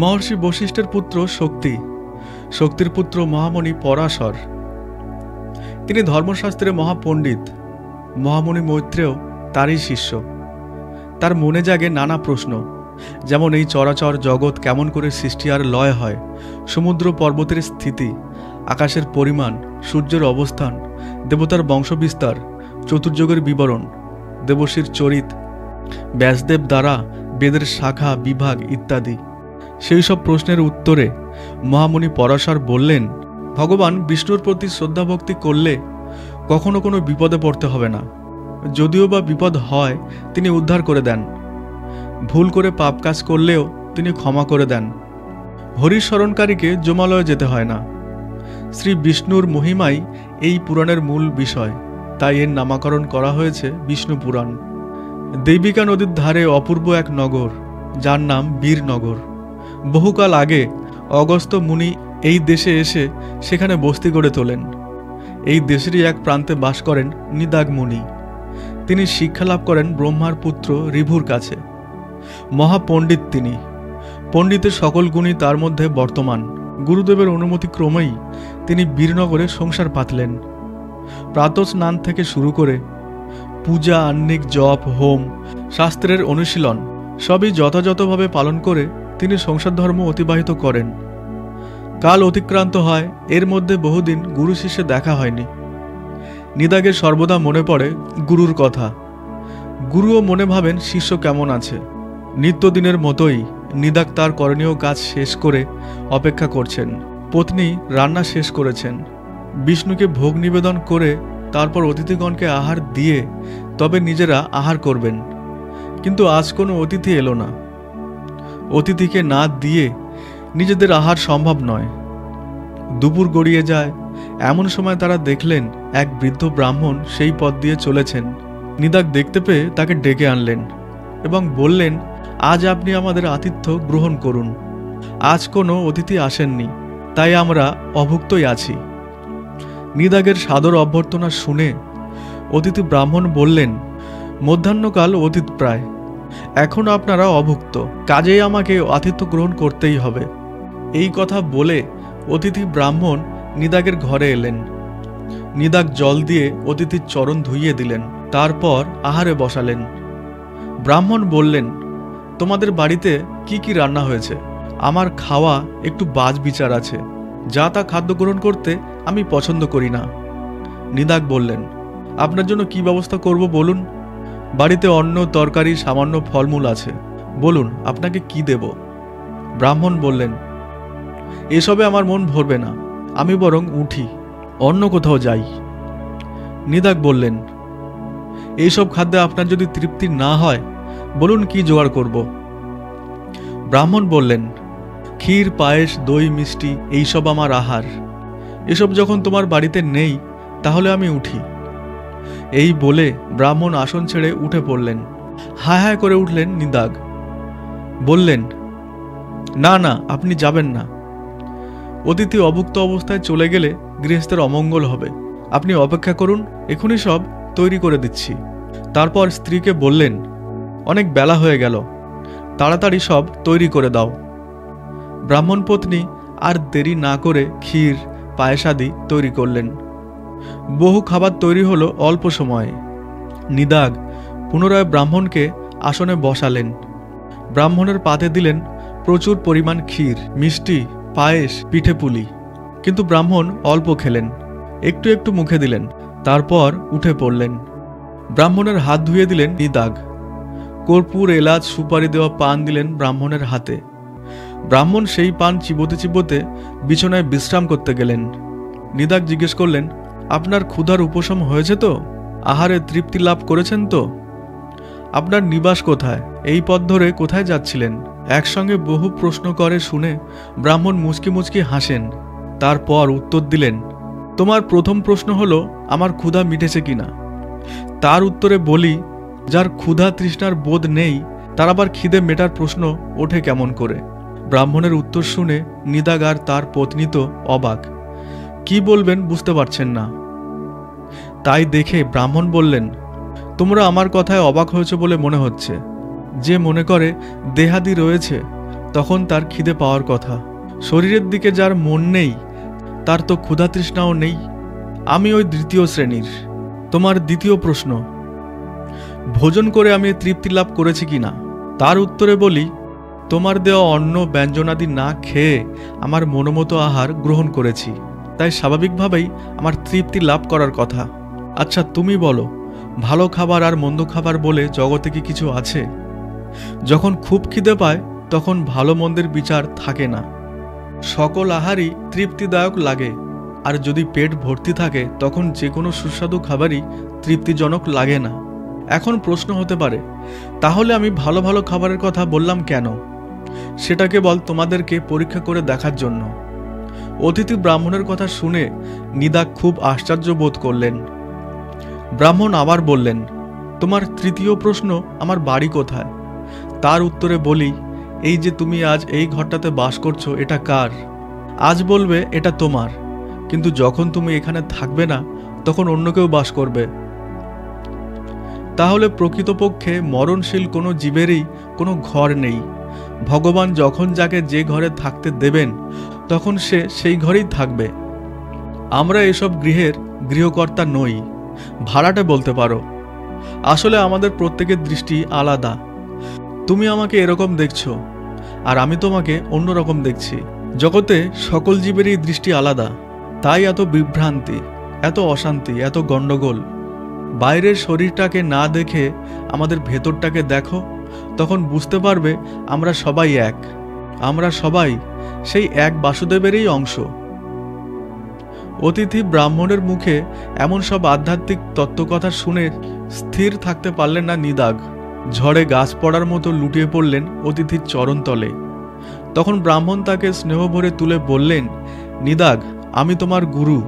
মহর্ষি বশিষ্ঠের পুত্র শক্তি, শক্তির পুত্র মহামণি পরাশর। তিনি ধর্মশাস্ত্রে মহাপণ্ডিত। মহামণি মৈত্রেয় তারই শিষ্য। তার মনে জাগে নানা প্রশ্ন, যেমন এই চরাচর জগৎ কেমন করে সৃষ্টি আর লয় হয়, সমুদ্র পর্বতের স্থিতি, আকাশের পরিমাণ, সূর্যের অবস্থান, দেবতার বংশবিস্তার, চতুর্যগের বিবরণ, দেবশ্রীর চরিত, ব্যাসদেব দ্বারা বেদের শাখা বিভাগ ইত্যাদি। সেই সব প্রশ্নের উত্তরে মহামণি পরাশর বললেন, ভগবান বিষ্ণুর প্রতি শ্রদ্ধাভক্তি করলে কখনো কোনো বিপদে পড়তে হবে না। যদিও বা বিপদ হয়, তিনি উদ্ধার করে দেন। ভুল করে পাপ কাজ করলেও তিনি ক্ষমা করে দেন। হরির স্মরণকারীকে যমালয়ে যেতে হয় না। শ্রী বিষ্ণুর মহিমাই এই পুরাণের মূল বিষয়, তাই এর নামকরণ করা হয়েছে বিষ্ণু পুরাণ। দেবিকা নদীর ধারে অপূর্ব এক নগর, যার নাম বীরনগর। বহুকাল আগে অগস্ত্য মুনি এই দেশে এসে সেখানে বস্তি গড়ে তোলেন। এই দেশেরই এক প্রান্তে বাস করেন নিদাগ মুনি। তিনি শিক্ষা লাভ করেন ব্রহ্মার পুত্র ঋভুর কাছে। মহাপণ্ডিত তিনি। পণ্ডিতের সকল গুণই তার মধ্যে বর্তমান। গুরুদেবের অনুমতি ক্রমেই তিনি বীরনগরে সংসার পাতলেন। প্রাতঃ স্নান থেকে শুরু করে পূজা, আহ্নিক, জপ, হোম, শাস্ত্রের অনুশীলন সবই যথাযথভাবে পালন করে তিনি সংসার ধর্ম অতিবাহিত করেন। কাল অতিক্রান্ত হয়, এর মধ্যে বহুদিন গুরু শিষ্যে দেখা হয়নি। নিদাগের সর্বদা মনে পড়ে গুরুর কথা। গুরুও মনে ভাবেন শিষ্য কেমন আছে। নিত্যদিনের মতোই নিদাগ তার করণীয় কাজ শেষ করে অপেক্ষা করছেন। পত্নী রান্না শেষ করেছেন। বিষ্ণুকে ভোগ নিবেদন করে তারপর অতিথিগণকে আহার দিয়ে তবে নিজেরা আহার করবেন। কিন্তু আজ কোনো অতিথি এলো না। অতিথিকে না দিয়ে নিজেদের আহার সম্ভব নয়। দুপুর গড়িয়ে যায়। এমন সময় তারা দেখলেন এক বৃদ্ধ ব্রাহ্মণ সেই পথ দিয়ে চলেছেন। নিদাগ দেখতে পেয়ে তাকে ডেকে আনলেন এবং বললেন, আজ আপনি আমাদের আতিথ্য গ্রহণ করুন। আজ কোনো অতিথি আসেননি, তাই আমরা অভুক্তই আছি। নিদাগের সাদর অভ্যর্থনা শুনে অতিথি ব্রাহ্মণ বললেন, মধ্যাহ্নকাল অতীত প্রায়, এখন আপনারা অভুক্ত, কাজেই আমাকে আতিথ্য গ্রহণ করতেই হবে। এই কথা বলে অতিথি ব্রাহ্মণ নিদাগের ঘরে এলেন। নিদাগ জল দিয়ে অতিথির চরণ ধুইয়ে দিলেন, তারপর আহারে বসালেন। ব্রাহ্মণ বললেন, তোমাদের বাড়িতে কি কি রান্না হয়েছে? আমার খাওয়া একটু বাজ বিচার আছে, যা তা খাদ্য গ্রহণ করতে আমি পছন্দ করি না। নিদাগ বললেন, আপনার জন্য কি ব্যবস্থা করব বলুন। বাড়িতে অন্ন, তরকারি, সামান্য ফলমূল আছে, বলুন আপনাকে কি দেব। ব্রাহ্মণ বললেন, এসবে আমার মন ভরবে না, আমি বরং উঠি, অন্য কোথাও যাই। নিদাগ বললেন, এইসব খাদ্যে আপনার যদি তৃপ্তি না হয়, বলুন কি জোগাড় করব। ব্রাহ্মণ বললেন, ক্ষীর, পায়েস, দই, মিষ্টি এইসব আমার আহার। এসব যখন তোমার বাড়িতে নেই, তাহলে আমি উঠি। এই বলে ব্রাহ্মণ আসন ছেড়ে উঠে পড়লেন। হায় হায় করে উঠলেন নিদাগ। বললেন, না না, আপনি যাবেন না। অতিথি অভুক্ত অবস্থায় চলে গেলে গৃহস্থের অমঙ্গল হবে। আপনি অপেক্ষা করুন, এখনই সব তৈরি করে দিচ্ছি। তারপর স্ত্রীকে বললেন, অনেক বেলা হয়ে গেল, তাড়াতাড়ি সব তৈরি করে দাও। ব্রাহ্মণ পত্নী আর দেরি না করে ক্ষীর, পায়েসাদি তৈরি করলেন। বহু খাবার তৈরি হলো অল্প সময়ে। নিদাগ পুনরায় ব্রাহ্মণকে আসনে বসালেন। ব্রাহ্মণের পাতে দিলেন প্রচুর পরিমাণ ক্ষীর, মিষ্টি, পায়েস, পিঠেপুলি। কিন্তু ব্রাহ্মণ অল্প খেলেন, একটু একটু মুখে দিলেন, তারপর উঠে পড়লেন। ব্রাহ্মণের হাত ধুয়ে দিলেন নিদাগ। কর্পূর, এলাচ, সুপারি দেওয়া পান দিলেন ব্রাহ্মণের হাতে। ব্রাহ্মণ সেই পান চিবোতে চিবোতে বিছানায় বিশ্রাম করতে গেলেন। নিদাগ জিজ্ঞেস করলেন, আপনার ক্ষুধার উপশম হয়েছে তো? আহারে তৃপ্তি লাভ করেছেন তো? আপনার নিবাস কোথায়? এই পথ ধরে কোথায় যাচ্ছিলেন? একসঙ্গে বহু প্রশ্ন করে শুনে ব্রাহ্মণ মুচকি মুচকি হাসেন। তারপর উত্তর দিলেন, তোমার প্রথম প্রশ্ন হলো আমার ক্ষুধা মিটেছে কিনা। তার উত্তরে বলি, যার ক্ষুধা তৃষ্ণার বোধ নেই, তার আবার খিদে মেটার প্রশ্ন ওঠে কেমন করে? ব্রাহ্মণের উত্তর শুনে নিদাগ আর তার পত্নী তো অবাক, কি বলবেন বুঝতে পারছেন না। তাই দেখে ব্রাহ্মণ বললেন, তোমরা আমার কথায় অবাক হয়েছে বলে মনে হচ্ছে। যে মনে করে দেহাদি রয়েছে, তখন তার খিদে পাওয়ার কথা। শরীরের দিকে যার মন নেই তার তো ক্ষুধা তৃষ্ণাও নেই। আমি ওই দ্বিতীয় শ্রেণীর। তোমার দ্বিতীয় প্রশ্ন, ভোজন করে আমি তৃপ্তি লাভ করেছি কিনা, তার উত্তরে বলি, তোমার দেওয়া অন্ন ব্যঞ্জনাদি না খেয়ে আমার মনোমতো আহার গ্রহণ করেছি, তাই স্বাভাবিকভাবেই আমার তৃপ্তি লাভ করার কথা। আচ্ছা তুমি বলো, ভালো খাবার আর মন্দ খাবার বলে জগতে কি কিছু আছে? যখন খুব খিদে পায় তখন ভালো মন্দের বিচার থাকে না, সকল আহারই তৃপ্তিদায়ক লাগে। আর যদি পেট ভর্তি থাকে তখন যে কোনো সুস্বাদু খাবারই তৃপ্তিজনক লাগে না। এখন প্রশ্ন হতে পারে, তাহলে আমি ভালো ভালো খাবারের কথা বললাম কেন? সেটা কেবল তোমাদেরকে পরীক্ষা করে দেখার জন্য। অতিথি ব্রাহ্মণের কথা শুনে নিদাগ খুব আশ্চর্য বোধ করলেন। ব্রাহ্মণ আবার বললেন, তোমার তৃতীয় প্রশ্ন, আমার বাড়ি কোথায়? তার উত্তরে বলি, এই যে তুমি আজ এই ঘরটাতে বাস করছো, এটা কার? আজ বলবে এটা তোমার, কিন্তু যখন তুমি এখানে থাকবে না তখন অন্য কেউ বাস করবে। তাহলে প্রকৃতপক্ষে মরণশীল কোনো জীবেরই কোনো ঘর নেই। ভগবান যখন যাকে যে ঘরে থাকতে দেবেন তখন সে সেই ঘরেই থাকবে। আমরা এসব গৃহের গৃহকর্তা নই, ভাড়াটে বলতে পারো। আসলে আমাদের প্রত্যেকের দৃষ্টি আলাদা। তুমি আমাকে এরকম দেখছো আর আমি তোমাকে অন্যরকম দেখছি। জগতে সকল জীবেরই দৃষ্টি আলাদা, তাই এত বিভ্রান্তি, এত অশান্তি, এত গণ্ডগোল। বাইরের শরীরটাকে না দেখে আমাদের ভেতরটাকে দেখো, তখন বুঝতে পারবে আমরা সবাই এক। আমরা সবাই সেই এক বাসুদেবেরই অংশ। অতিথি ব্রাহ্মণের মুখে এমন সব আধ্যাত্মিক তত্ত্বকথা শুনে স্থির থাকতে পারলেন না নিদাগ। ঝড়ে গাছ পড়ার মতো লুটিয়ে পড়লেন অতিথির চরণতলে। তখন ব্রাহ্মণ তাকে স্নেহ ভরে তুলে বললেন, নিদাগ, আমি তোমার গুরু।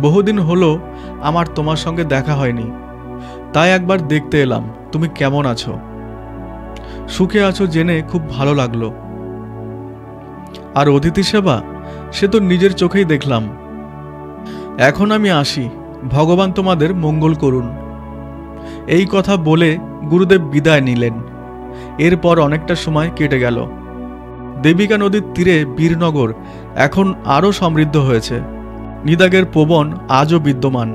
বহুদিন হলো আমার তোমার সঙ্গে দেখা হয়নি, তাই একবার দেখতে এলাম তুমি কেমন আছো। সুখে আছো জেনে খুব ভালো লাগলো। আর অতিথি সেবা, সে তো নিজের চোখেই দেখলাম। এখন আমি আসি, ভগবান তোমাদের মঙ্গল করুন। এই কথা বলে গুরুদেব বিদায় নিলেন। এরপর অনেকটা সময় কেটে গেল। দেবিকা নদীর তীরে বীরনগর এখন আরও সমৃদ্ধ হয়েছে। নিদাগের প্রবণ আজও বিদ্যমান।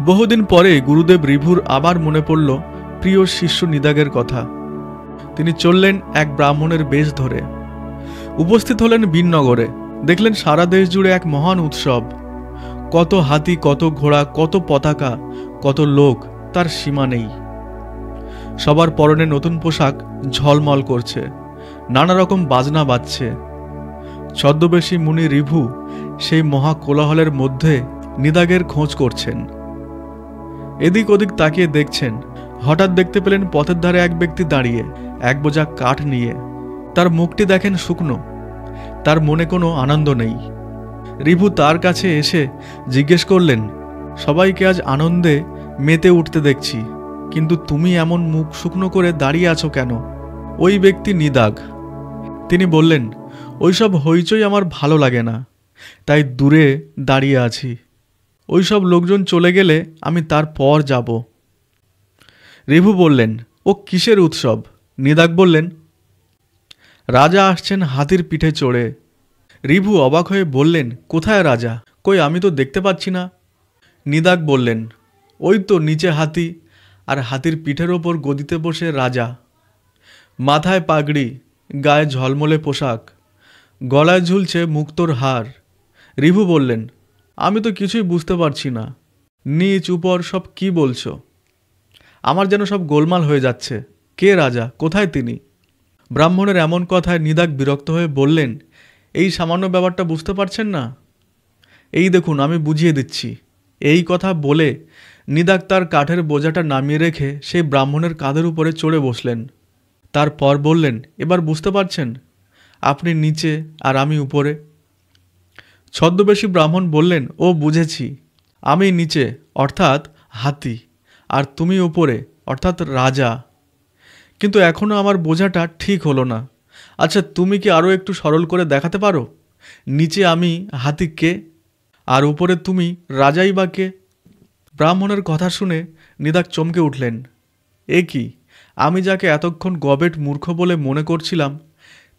বহুদিন পরে গুরুদেব ঋভুর আবার মনে পড়ল প্রিয় শিষ্য নিদাগের কথা। তিনি চললেন এক ব্রাহ্মণের বেশ ধরে। উপস্থিত হলেন বীরনগরে। দেখলেন সারা দেশ জুড়ে এক মহান উৎসব। কত হাতি, কত ঘোড়া, কত পতাকা, কত লোক, তার সীমা নেই। সবার পরনে নতুন পোশাক ঝলমল করছে, নানা রকম বাজনা বাজছে। ছদ্মবেশী মুনি ঋভু সেই মহা কোলাহলের মধ্যে নিদাগের খোঁজ করছেন। এদিক ওদিক তাকিয়ে দেখছেন। হঠাৎ দেখতে পেলেন পথের ধারে এক ব্যক্তি দাঁড়িয়ে, এক বোঝা কাঠ নিয়ে। তার মুখটি দেখেন শুকনো, তার মনে কোনো আনন্দ নেই। ঋভু তার কাছে এসে জিজ্ঞেস করলেন, সবাইকে আজ আনন্দে মেতে উঠতে দেখছি, কিন্তু তুমি এমন মুখ শুকনো করে দাঁড়িয়ে আছো কেন? ওই ব্যক্তি নিদাগ। তিনি বললেন, ওইসব হইচই আমার ভালো লাগে না, তাই দূরে দাঁড়িয়ে আছি। ওইসব লোকজন চলে গেলে আমি তারপর যাব। ঋভু বললেন, ও কিসের উৎসব? নিদাগ বললেন, রাজা আসছেন হাতির পিঠে চড়ে। ঋভু অবাক হয়ে বললেন, কোথায় রাজা? কই, আমি তো দেখতে পাচ্ছি না। নিদাগ বললেন, ওই তো নিচে হাতি, আর হাতির পিঠের ওপর গদিতে বসে রাজা। মাথায় পাগড়ি, গায়ে ঝলমলে পোশাক, গলায় ঝুলছে মুক্তোর হার। ঋভু বললেন, আমি তো কিছুই বুঝতে পারছি না, নিচ উপর সব কি বলছো? আমার যেন সব গোলমাল হয়ে যাচ্ছে। কে রাজা? কোথায় তিনি? ব্রাহ্মণের এমন কথায় নিদাগ বিরক্ত হয়ে বললেন, এই সামান্য ব্যাপারটা বুঝতে পারছেন না? এই দেখুন, আমি বুঝিয়ে দিচ্ছি। এই কথা বলে নিদাগ তার কাঠের বোঝাটা নামিয়ে রেখে সেই ব্রাহ্মণের কাঁধের উপরে চড়ে বসলেন। তারপর বললেন, এবার বুঝতে পারছেন? আপনি নিচে আর আমি উপরে। ছদ্মবেশী ব্রাহ্মণ বললেন, ও বুঝেছি, আমি নিচে অর্থাৎ হাতি, আর তুমি উপরে অর্থাৎ রাজা। কিন্তু এখনও আমার বোঝাটা ঠিক হলো না। আচ্ছা, তুমি কি আরও একটু সরল করে দেখাতে পারো? নিচে আমি হাতি কে, আর উপরে তুমি রাজাই বা কে? ব্রাহ্মণের কথা শুনে নিদাগ চমকে উঠলেন। এ কি, আমি যাকে এতক্ষণ গবেট মূর্খ বলে মনে করছিলাম,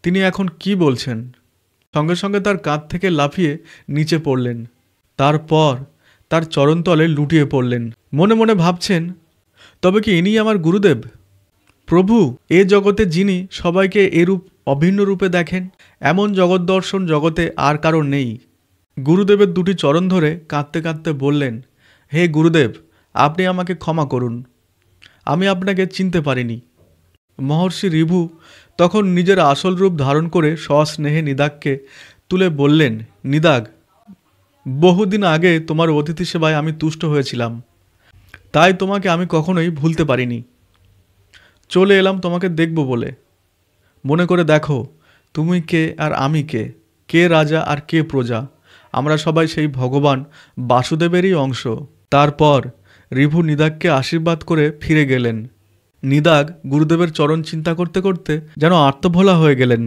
তিনি এখন কি বলছেন? সঙ্গে সঙ্গে তার কাঁধ থেকে লাফিয়ে নিচে পড়লেন। তারপর তার চরণতলে লুটিয়ে পড়লেন। মনে মনে ভাবছেন, তবে কি ইনি আমার গুরুদেব? প্রভু, এ জগতে যিনি সবাইকে এরূপ অভিন্ন রূপে দেখেন, এমন জগৎ দর্শন জগতে আর কারো নেই। গুরুদেবের দুটি চরণ ধরে কাঁদতে কাঁদতে বললেন, হে গুরুদেব, আপনি আমাকে ক্ষমা করুন, আমি আপনাকে চিনতে পারিনি। মহর্ষি ঋভু তখন নিজের আসল রূপ ধারণ করে সস্নেহে নিদাগকে তুলে বললেন, নিদাগ, বহুদিন আগে তোমার অতিথি সেবায় আমি তুষ্ট হয়েছিলাম, তাই তোমাকে আমি কখনোই ভুলতে পারিনি। চলে এলাম তোমাকে দেখব বলে। মনে করে দেখো, তুমি কে আর আমি কে, কে রাজা আর কে প্রজা। আমরা সবাই সেই ভগবান বাসুদেবেরই অংশ। তারপর ঋভু নিদাগকে আশীর্বাদ করে ফিরে গেলেন। নিদাগ গুরুদেবের চরণ চিন্তা করতে করতে যেন আত্মভোলা হয়ে গেলেন।